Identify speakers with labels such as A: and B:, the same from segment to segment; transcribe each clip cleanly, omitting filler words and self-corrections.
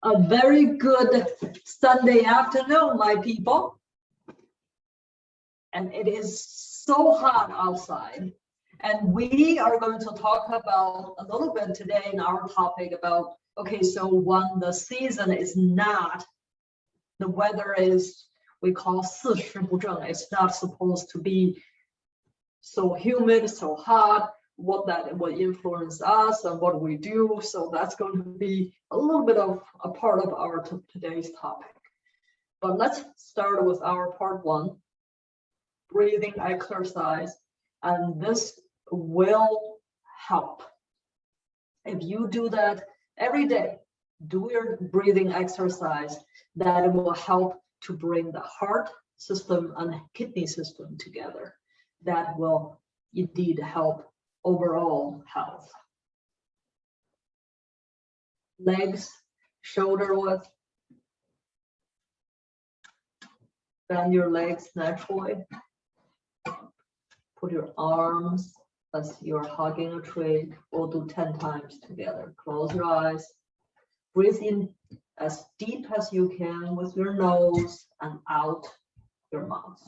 A: A very good Sunday afternoon, my people. And it is so hot outside. And we are going to talk about a little bit today in our topic about, okay, so when the season is not, the weather is, we call 四时不正, it's not supposed to be so humid, so hot, what that will influence us and what we do. So that's going to be a little bit of a part of our today's topic. But let's start with our part one, breathing exercise. And this will help. If you do that every day, do your breathing exercise, that will help to bring the heart system and kidney system together. That will indeed help overall health. Legs, shoulder width. Bend your legs naturally. Put your arms as you're hugging a tree. We'll do 10 times together. Close your eyes. Breathe in as deep as you can with your nose and out your mouth.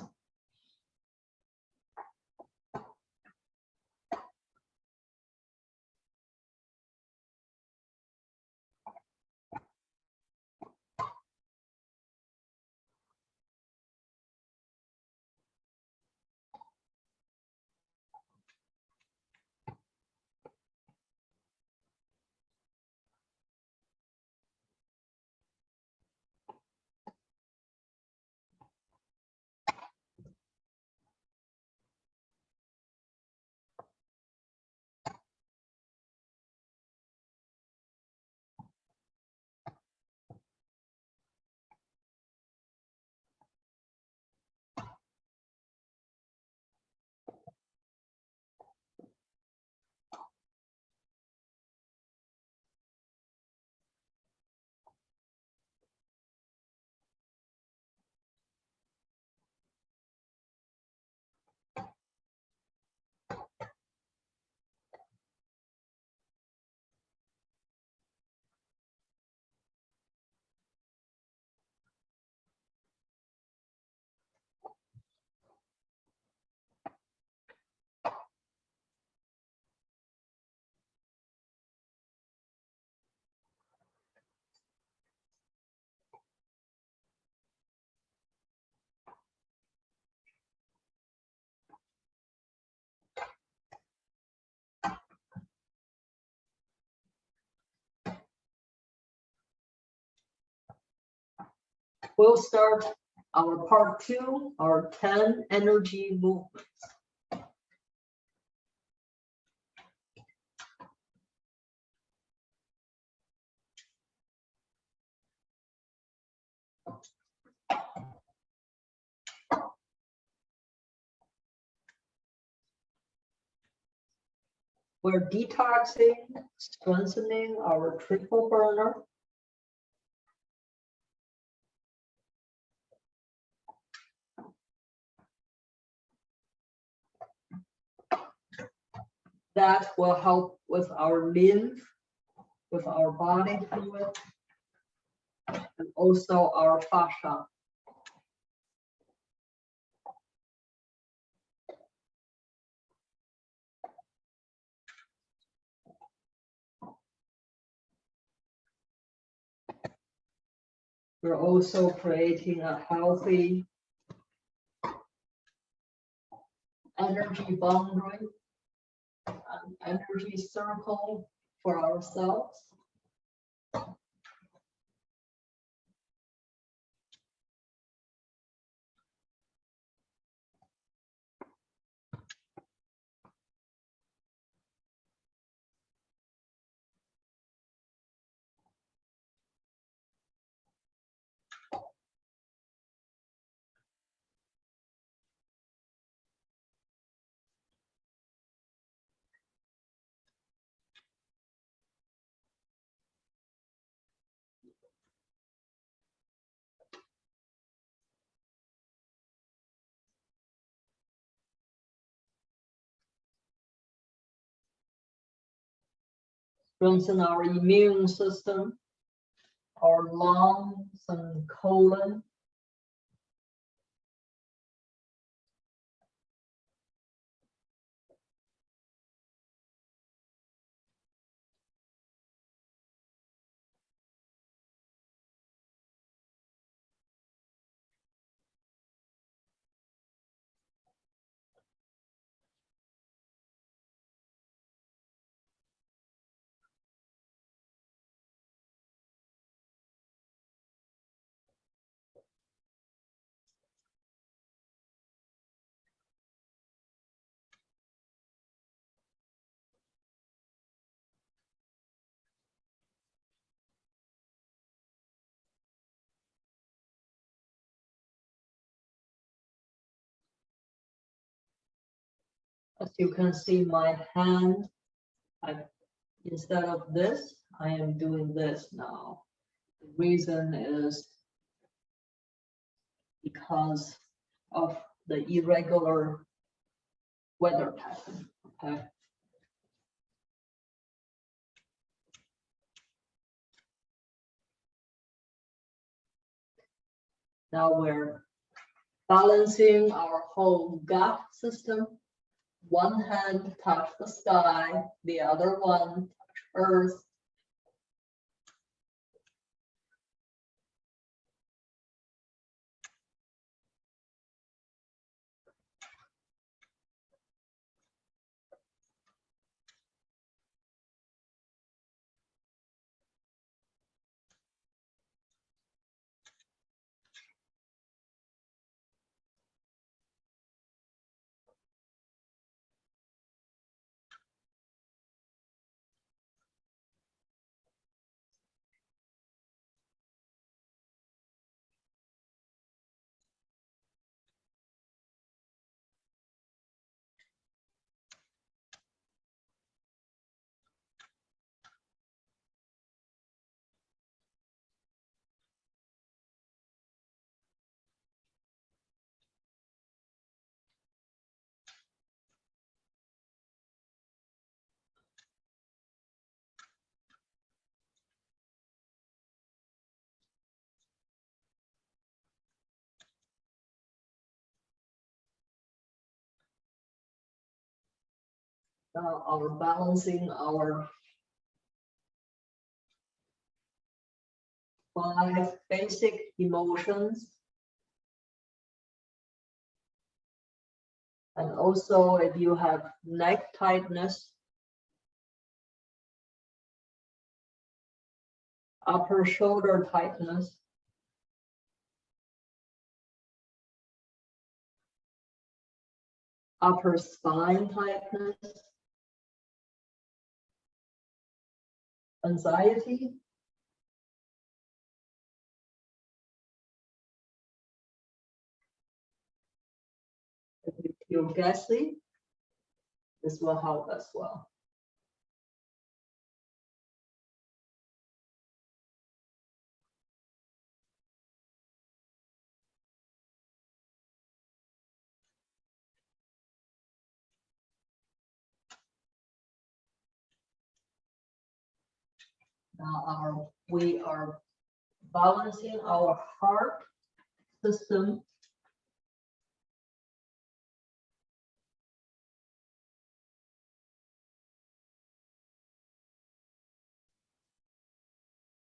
A: We'll start our part two, our 10 energy movements. We're detoxing, strengthening our triple burner. That will help with our lymph, with our body fluid, and also our fascia. We're also creating a healthy energy boundary, an energy circle for ourselves. Strengthen our immune system. our lungs and colon. As you can see, my hand, instead of this, I am doing this now. The reason is because of the irregular weather pattern, okay? Now we're balancing our whole gut system. One hand touch the sky, the other one touch earth. Now our balancing our 5 basic emotions. And also if you have neck tightness, upper shoulder tightness, upper spine tightness, anxiety, if you feel gassy, this will help as well. Now we are balancing our heart system.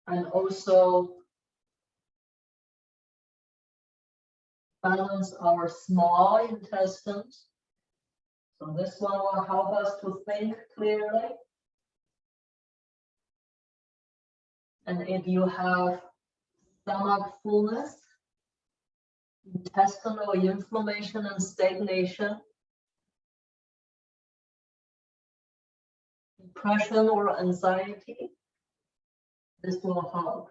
A: And also balance our small intestines. So this one will help us to think clearly. And if you have stomach fullness, intestinal inflammation and stagnation, depression or anxiety, this will help.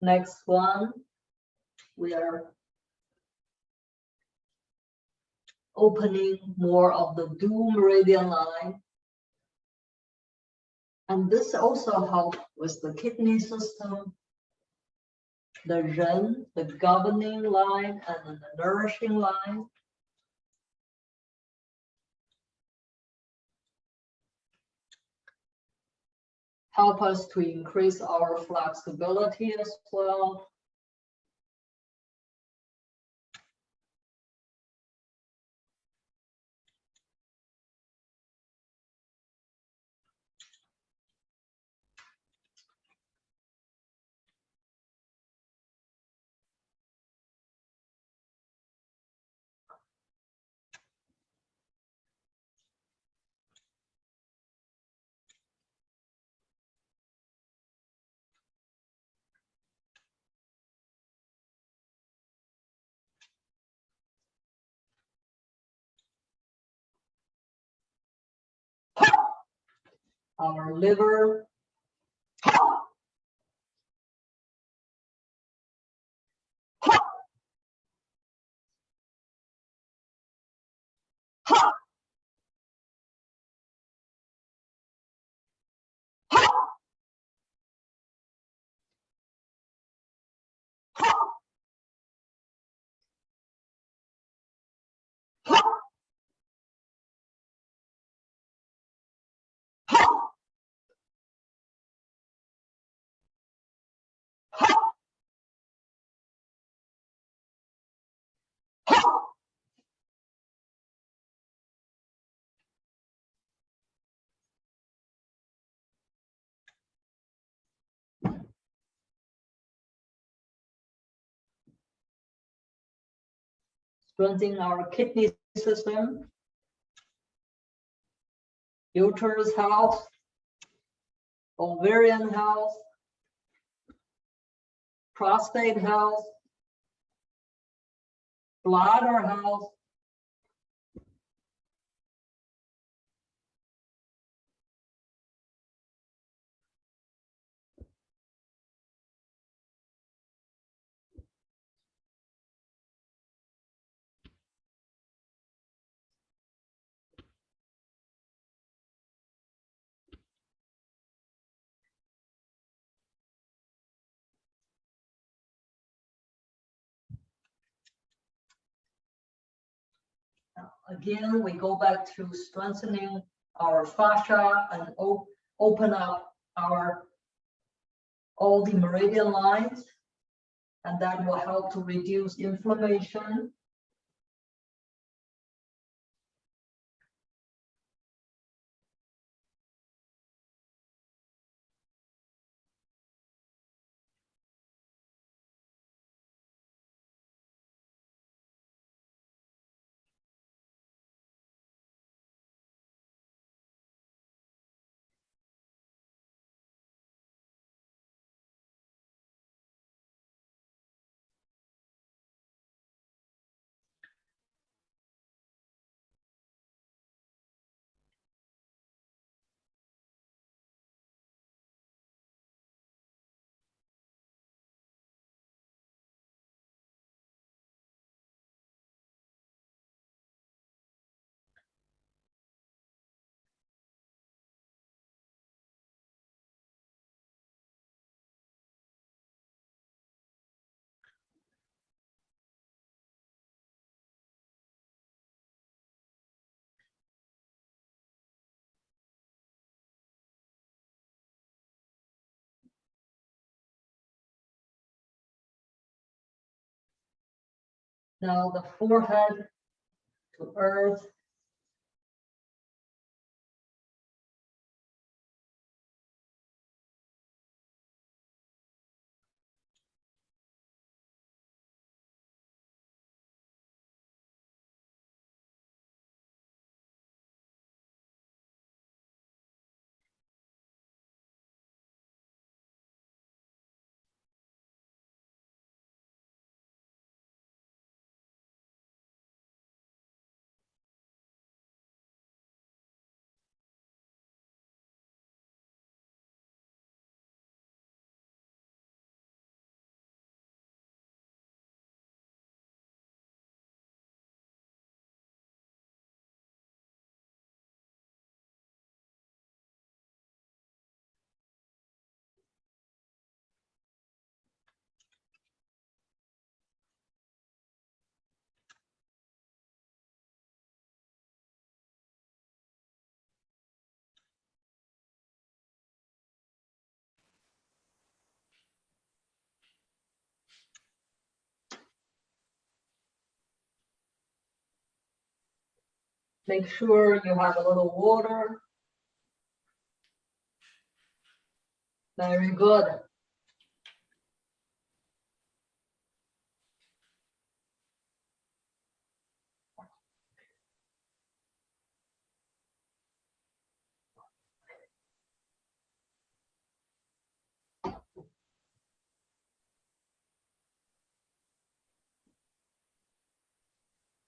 A: Next one, we are opening more of the dual meridian line. And this also helps with the kidney system, the Ren, the governing line, and then the nourishing line. Help us to increase our flexibility as well. Our liver. Strengthening our kidney system, uterus health, ovarian health, prostate health, bladder health, again, we go back to strengthening our fascia and open up all the meridian lines, and that will help to reduce inflammation. Now the forehead to earth. Make sure you have a little water. Very good.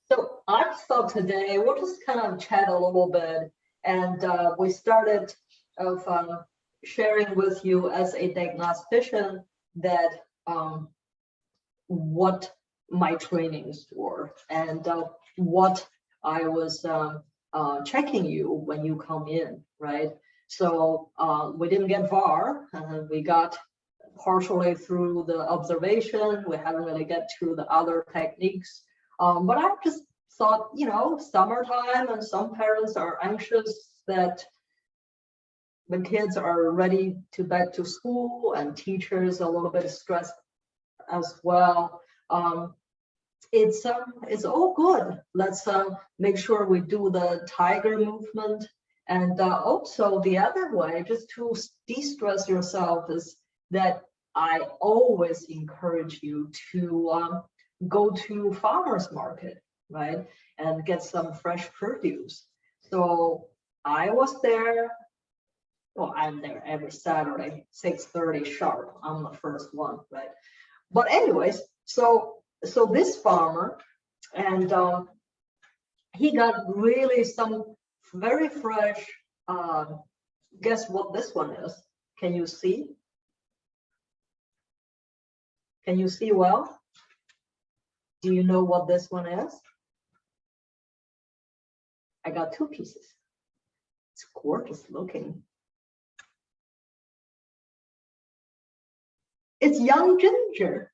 A: So I thought today we'll just kind of chat a little bit, and we started of sharing with you as a diagnostician that what my trainings were and what I was checking you when you come in, right? So we didn't get far, and we got partially through the observation. We haven't really get to the other techniques. But I just thought, you know, summertime and some parents are anxious that the kids are ready to back to school and teachers a little bit stressed as well. It's all good. Let's make sure we do the tiger movement. And also the other way, just to de-stress yourself, is that I always encourage you to go to farmers market, right? And get some fresh produce. So I was there. Well, I'm there every Saturday, 6:30 sharp. I'm the first one, right? But anyways, so this farmer, and he got really some very fresh. Guess what this one is? Can you see? Can you see well? Do you know what this one is? I got two pieces. It's gorgeous looking. It's young ginger.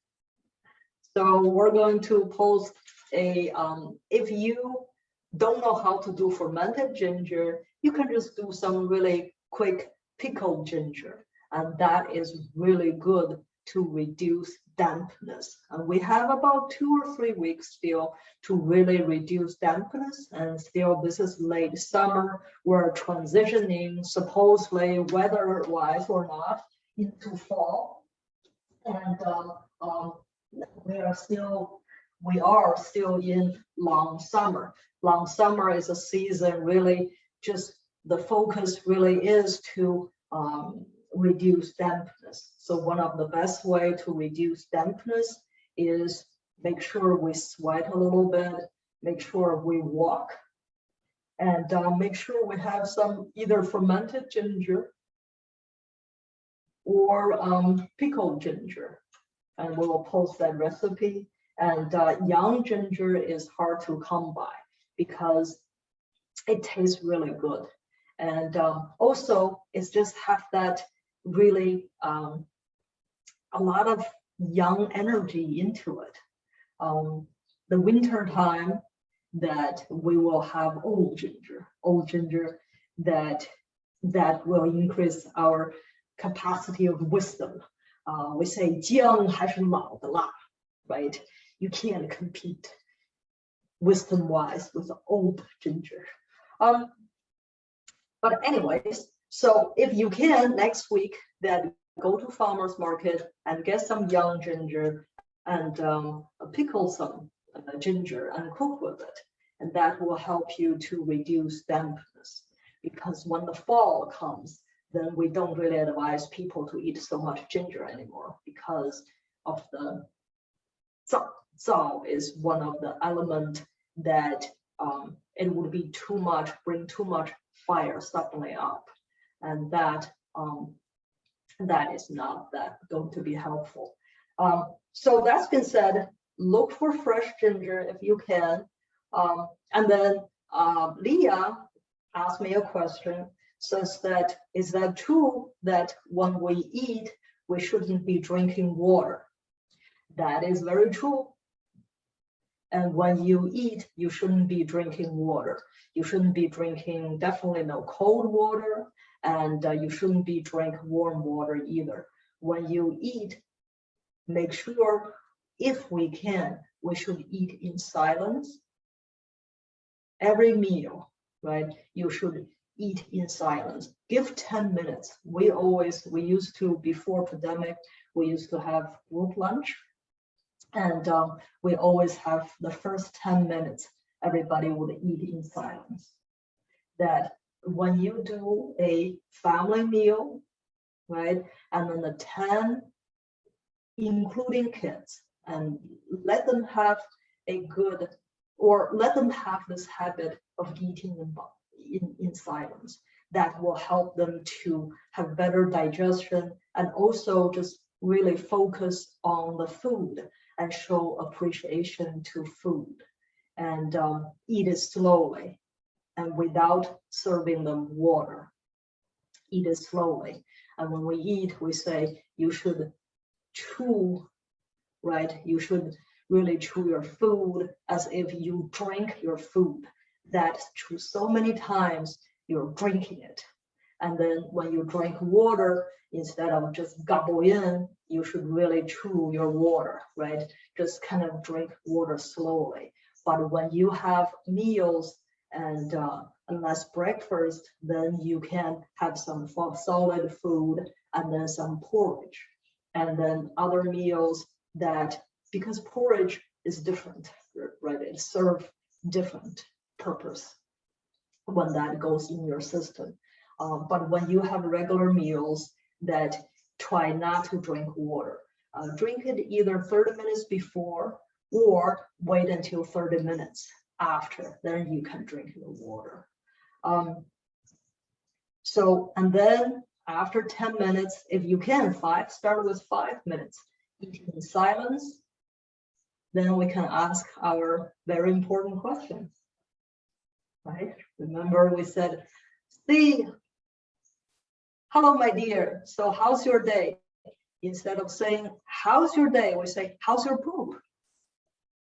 A: So we're going to post a, if you don't know how to do fermented ginger, you can just do some really quick pickled ginger. And that is really good to reduce dampness. And we have about 2 or 3 weeks still to really reduce dampness. And still, this is late summer. We're transitioning, supposedly weather-wise or not, into fall. And we are still in long summer. Long summer is a season really just the focus really is to reduce dampness. So one of the best way to reduce dampness is make sure we sweat a little bit, make sure we walk, and make sure we have some either fermented ginger or pickled ginger. And we will post that recipe. And young ginger is hard to come by because it tastes really good. And also, it's just have that really a lot of young energy into it. The winter time that we will have old ginger that will increase our capacity of wisdom. We say 姜还是老的辣, right? You can't compete wisdom-wise with old ginger. But anyways, so if you can next week, then go to farmers market and get some young ginger and pickle some ginger and cook with it. And that will help you to reduce dampness. Because when the fall comes, then we don't really advise people to eat so much ginger anymore because of the zao is one of the elements that it would be too much, bring too much fire suddenly up, and that is not that going to be helpful. So that's been said, look for fresh ginger if you can. And then Leah asked me a question, says that, is that true that when we eat, we shouldn't be drinking water? That is very true. And when you eat, you shouldn't be drinking water. You shouldn't be drinking, definitely no cold water, and you shouldn't be drinking warm water either. When you eat, make sure, if we can, we should eat in silence. Every meal, right? You should eat in silence. Give 10 minutes. We used to, before pandemic, we used to have group lunch. And we always have the first 10 minutes, everybody would eat in silence. That when you do a family meal, right? And then the 10, including kids, and let them have a good, or let them have this habit of eating in silence. That will help them to have better digestion and also just really focus on the food and show appreciation to food, and eat it slowly and without serving them water. Eat it slowly. And when we eat, we say you should chew, right? You should really chew your food as if you drink your food. That chew so many times, you're drinking it. And then when you drink water, instead of just gobble in, you should really chew your water, right? Just kind of drink water slowly. But when you have meals and unless breakfast, then you can have some solid food and then some porridge. And then other meals that, because porridge is different, right? It serves different purpose when that goes in your system. But when you have regular meals, that try not to drink water. Drink it either 30 minutes before or wait until 30 minutes after, then you can drink the water. And then after 10 minutes, if you can, start with 5 minutes, eating in silence, then we can ask our very important question, right? Remember we said, see, hello, my dear, so how's your day? Instead of saying, how's your day? We say, how's your poop?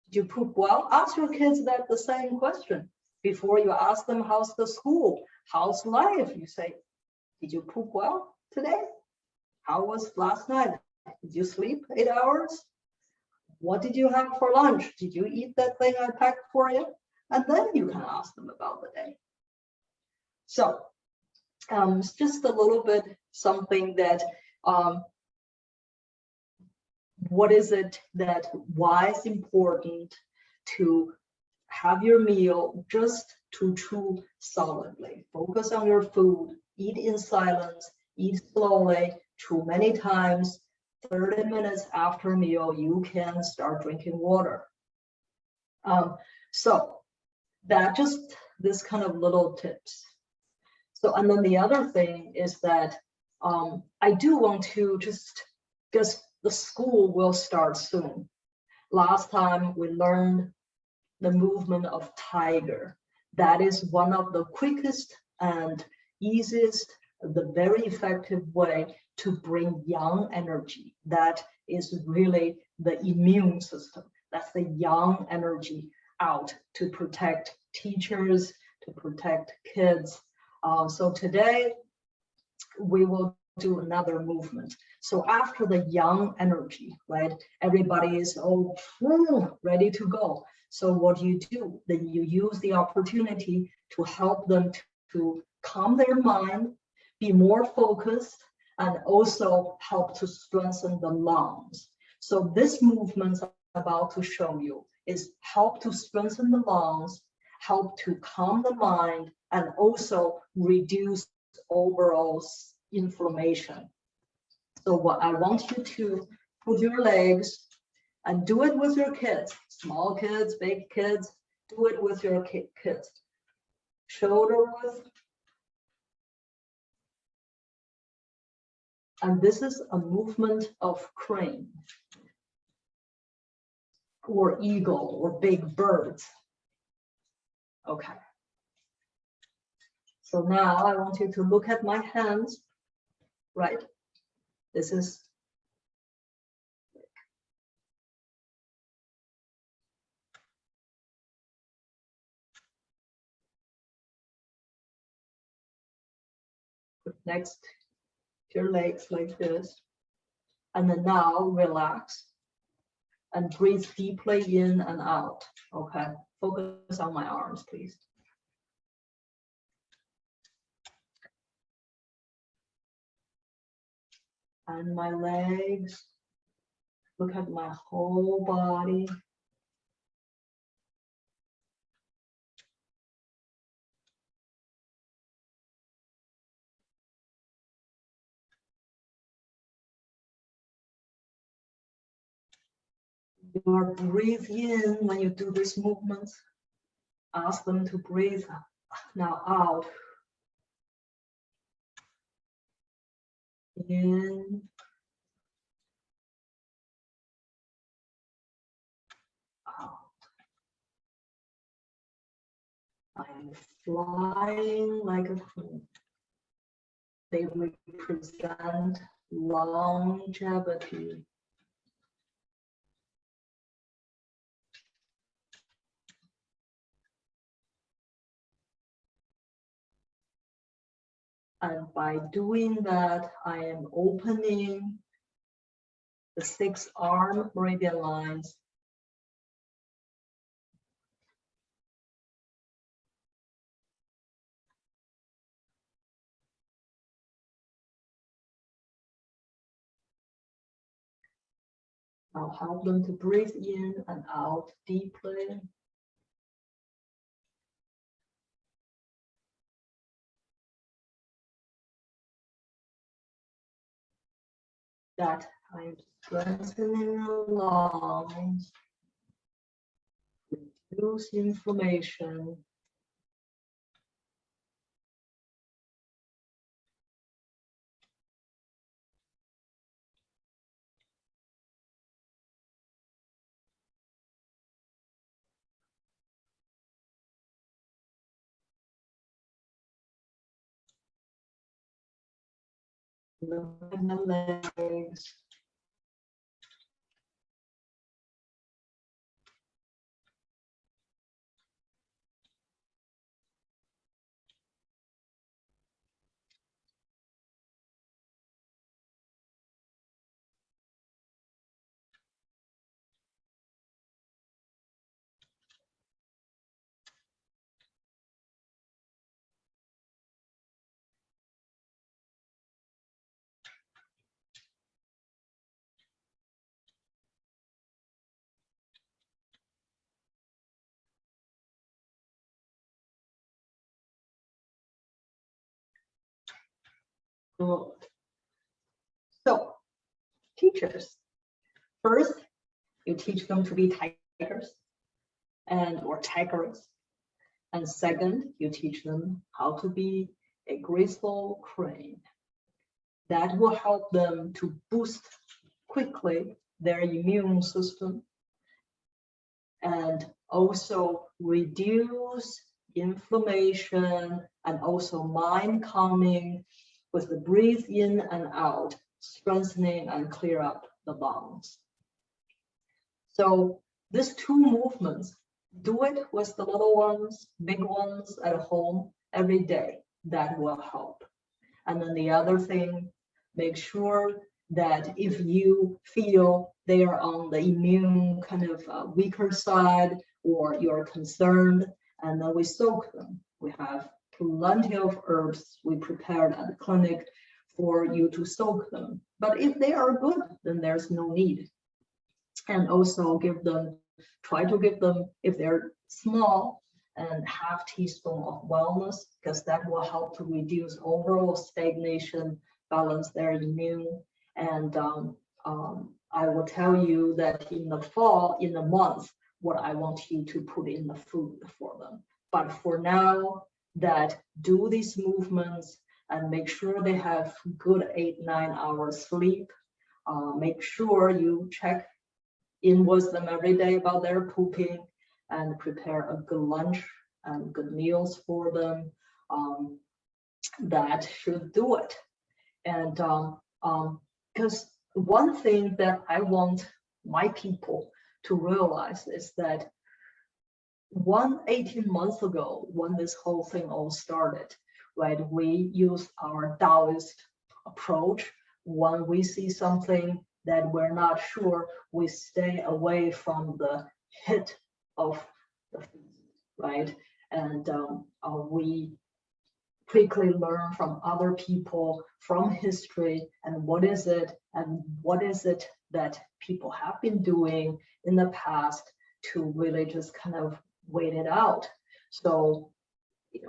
A: Did you poop well? Ask your kids that the same question. Before you ask them, how's the school? How's life? You say, did you poop well today? How was last night? Did you sleep 8 hours? What did you have for lunch? Did you eat that thing I packed for you? And then you can ask them about the day. So it's just a little bit something that, what is it that, why it's important to have your meal just to chew solidly. Focus on your food, eat in silence, eat slowly, chew many times. 30 minutes after a meal, you can start drinking water. So that just this kind of little tips. So, and then the other thing is that I do want to just, because the school will start soon. Last time we learned the movement of tiger. That is one of the quickest and easiest, the very effective way to bring young energy. That is really the immune system. That's the young energy out to protect teachers, to protect kids. So today we will do another movement. So after the young energy, right, everybody is all ready to go. So what you do, then you use the opportunity to help them to calm their mind, be more focused, and also help to strengthen the lungs. So this movement I'm about to show you is help to strengthen the lungs, help to calm the mind, and also reduce overall inflammation. So what I want you to put your legs and do it with your kids, small kids, big kids, do it with your kids. Shoulder width. And this is a movement of crane or eagle or big birds. Okay. So now I want you to look at my hands, right? This is next to your legs like this. And then now relax and breathe deeply in and out. Okay, focus on my arms, please. and my legs. Look at my whole body. You are breathe in when you do these movements. Ask them to breathe now out. In. Out. I'm flying like a queen. They represent longevity. And by doing that, I am opening the 6 arm meridian lines. I'll help them to breathe in and out deeply. That I'm strengthening the lungs, reduce inflammation. Look at my legs. Good. So, teachers, first, you teach them to be tigers or tigers. And second, you teach them how to be a graceful crane. That will help them to boost quickly their immune system and also reduce inflammation and also mind calming with the breathe in and out, strengthening and clear up the lungs. So these 2 movements, do it with the little ones, big ones at home every day. That will help. And then the other thing, make sure that if you feel they are on the immune kind of weaker side or you're concerned, and then we soak them. We have plenty of herbs we prepared at the clinic for you to soak them. But if they are good, then there's no need. And also try to give them, if they're small, and half teaspoon of wellness, because that will help to reduce overall stagnation, balance their immune. And I will tell you that in the fall, in the month, what I want you to put in the food for them. But for now, that do these movements and make sure they have good 8-9 hours sleep. Make sure you check in with them every day about their pooping and prepare a good lunch and good meals for them. That should do it. And because one thing that I want my people to realize is that 18 months ago, when this whole thing all started, right, we used our Taoist approach. When we see something that we're not sure, we stay away from the hit of the feast, right? And we quickly learn from other people, from history, and what is it that people have been doing in the past to really just kind of wait it out. So,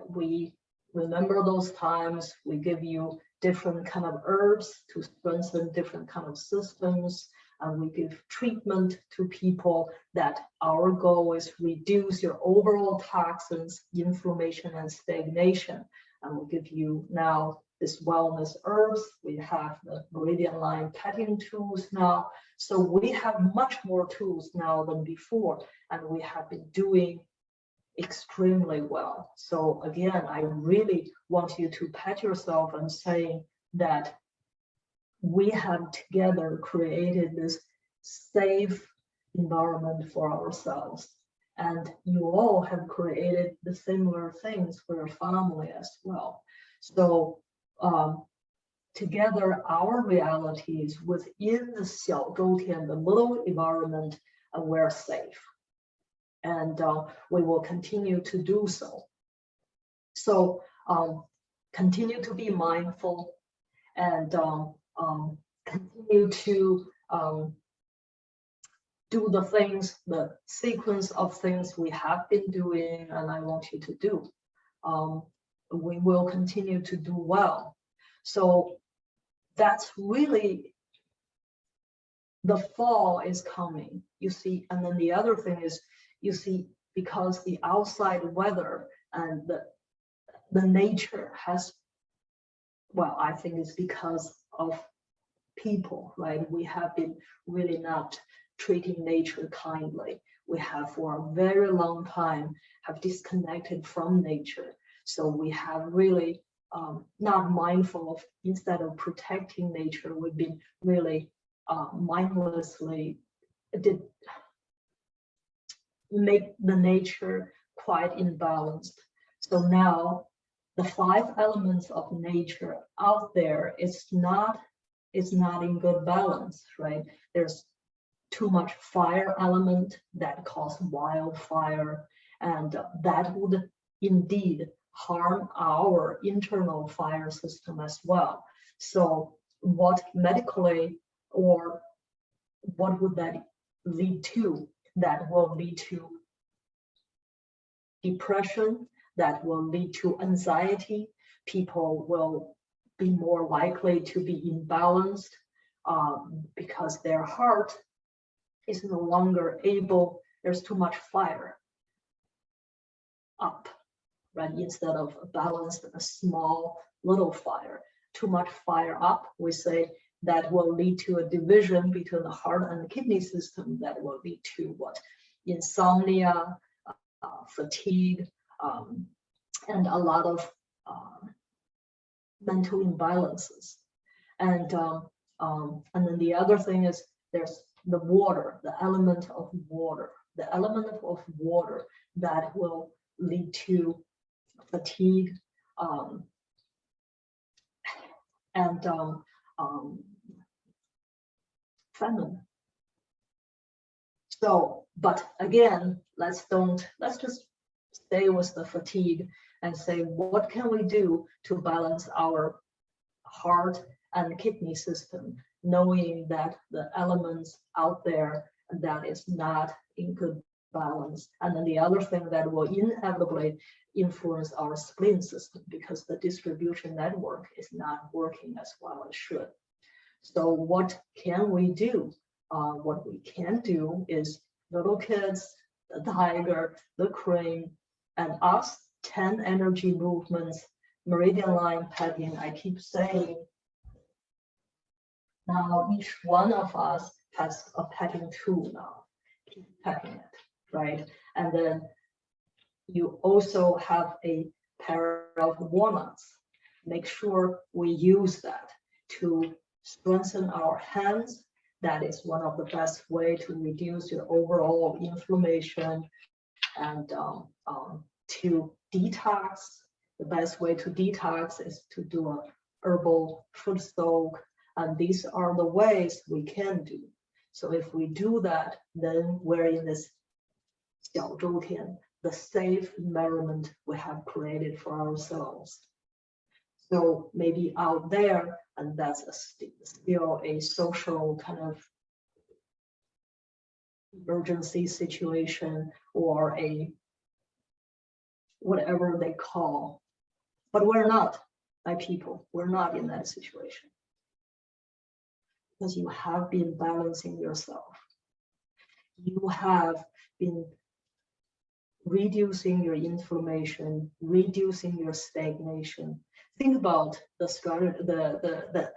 A: we remember those times. We give you different kind of herbs to strengthen different kind of systems, and we give treatment to people that our goal is reduce your overall toxins, inflammation, and stagnation. And we give you now this wellness herbs. We have the Meridian Line petting tools now. So we have much more tools now than before, and we have been doing extremely well. So again, I really want you to pat yourself and say that we have together created this safe environment for ourselves. And you all have created the similar things for your family as well. So together, our realities within the Xiao Zhoutian, the little environment, we're safe. And we will continue to do so. So continue to be mindful and continue to do the things, the sequence of things we have been doing, and I want you to do. We will continue to do well. So that's really, the fall is coming, you see. And then the other thing is, you see, because the outside weather and the nature has, well, I think it's because of people, right? We have been really not treating nature kindly. We have for a very long time have disconnected from nature. So we have really not mindful of, instead of protecting nature, we've been really mindlessly make the nature quite imbalanced. So now the 5 elements of nature out there, it's not in good balance, right? There's too much fire element that cause wildfire, and that would indeed harm our internal fire system as well. So what medically, or what would that lead to? That will lead to depression, that will lead to anxiety. People will be more likely to be imbalanced because their heart is no longer able, there's too much fire up, right? Instead of a balanced, a small little fire, too much fire up, we say that will lead to a division between the heart and the kidney system that will lead to what? Insomnia, fatigue, and a lot of mental imbalances. And then the other thing is there's the water, the element of water that will lead to fatigue and famine. So, but again, let's just stay with the fatigue and say, what can we do to balance our heart and kidney system, knowing that the elements out there that is not in good balance. And then the other thing that will inevitably influence our spleen system, because the distribution network is not working as well as it should. So what can we do? What we can do is little kids, the tiger, the crane, and us, 10 energy movements, Meridian Line petting. I keep saying, now each one of us has a petting tool now. Keep petting it, right? And then you also have a pair of walnuts. Make sure we use that to strengthen our hands. That is one of the best way to reduce your overall inflammation and to detox. The best way to detox is to do a herbal foot soak, and these are the ways we can do. So if we do that, then we're in this 小周天, the safe environment we have created for ourselves. So maybe out there, and that's still a social kind of emergency situation or a whatever they call. But we're not, my people, we're not in that situation. Because you have been balancing yourself. You have been reducing your inflammation, reducing your stagnation. Think about the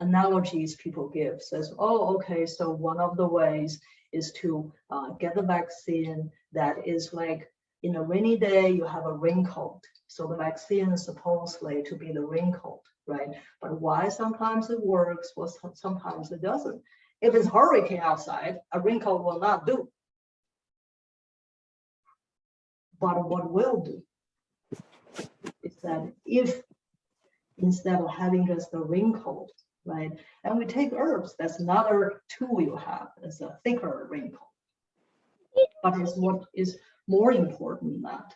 A: analogies people give. Says, oh, okay, so one of the ways is to get the vaccine that is like in a rainy day, you have a raincoat. So the vaccine is supposedly to be the raincoat, right? But why sometimes it works, well, sometimes it doesn't. If it's hurricane outside, a raincoat will not do. But what will do is that if instead of having just a raincoat, right, and we take herbs, that's another tool you have, it's a thicker raincoat. But it's what is more important than that